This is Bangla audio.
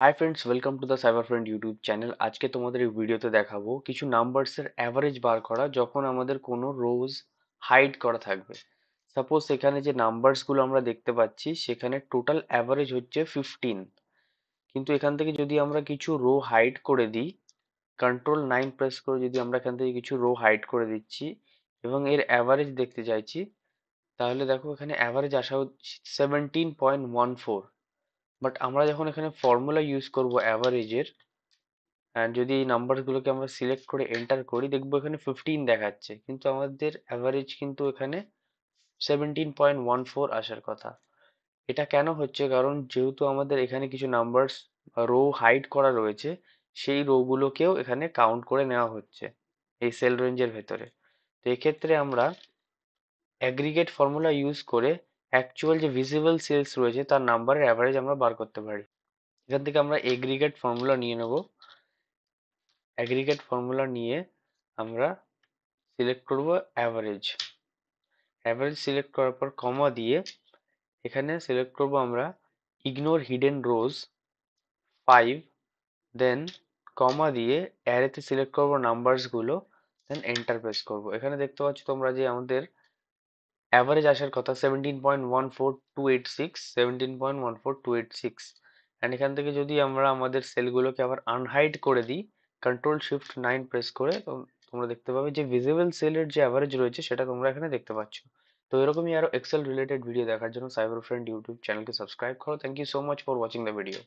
Hi friends, welcome to the cyber Friend YouTube channel. আজকে তোমাদের এই ভিডিওতে দেখাবো কিছু নাম্বারসের অ্যাভারেজ বার করা যখন আমাদের কোনো রোজ হাইড করা থাকবে। সাপোজ এখানে যে নাম্বারসগুলো আমরা দেখতে পাচ্ছি সেখানে টোটাল অ্যাভারেজ হচ্ছে 15, কিন্তু এখান থেকে যদি আমরা কিছু রো হাইড করে দিই, কন্ট্রোল 9 প্রেস করে যদি আমরা এখান থেকে কিছু রো হাইড করে দিচ্ছি এবং এর অ্যাভারেজ দেখতে চাইছি, তাহলে দেখো এখানে অ্যাভারেজ আসা হচ্ছে 17.14। বাট আমরা যখন এখানে ফর্মুলা ইউজ করব অ্যাভারেজের, অ্যান্ড যদি এই নাম্বারগুলোকে আমরা সিলেক্ট করে এন্টার করি, দেখবো এখানে 15 দেখাচ্ছে, কিন্তু আমাদের অ্যাভারেজ কিন্তু এখানে 17.14 আসার কথা। এটা কেন হচ্ছে? কারণ যেহেতু আমাদের এখানে কিছু নাম্বারস রো হাইড করা রয়েছে, সেই রো গুলোকেও এখানে কাউন্ট করে নেওয়া হচ্ছে এই সেল রেঞ্জের ভেতরে। তো এক্ষেত্রে আমরা অ্যাগ্রিগেট ফর্মুলা ইউজ করে অ্যাকচুয়াল যে ভিজিবল সেলস রয়েছে তার নাম্বারের অ্যাভারেজ আমরা বার করতে পারি। এখান থেকে আমরা এগ্রিগেট ফর্মুলা নিয়ে নেব। অ্যাগ্রিগেট ফর্মুলা নিয়ে আমরা সিলেক্ট করব অ্যাভারেজ। অ্যাভারেজ সিলেক্ট করার পর কমা দিয়ে এখানে সিলেক্ট করব আমরা ইগনোর হিডেন রোজ 5, দেন কমা দিয়ে অ্যারেতে সিলেক্ট করব নাম্বারস গুলো, দেন এন্টার প্রেস করব। এখানে দেখতে পাচ্ছ তোমরা যে আমাদের অ্যাভারেজ আসার কথা 17.14286, 17.14286। অ্যান্ড এখান থেকে যদি আমরা আমাদের সেলগুলোকে আবার আনহাইড করে দিই কন্ট্রোল শিফট 9 প্রেস করে, তো তোমরা দেখতে পাবে যে ভিজিবল সেলের যে অ্যাভারেজ রয়েছে সেটা তোমরা এখানে দেখতে পাচ্ছ। তো এরকমই আরো এক্সেল রিলেটেড ভিডিও দেখার জন্য সাইবার ফ্রেন্ড ইউটিউব চ্যানেলকে সাবস্ক্রাইব করো। Thank you so much for watching the video.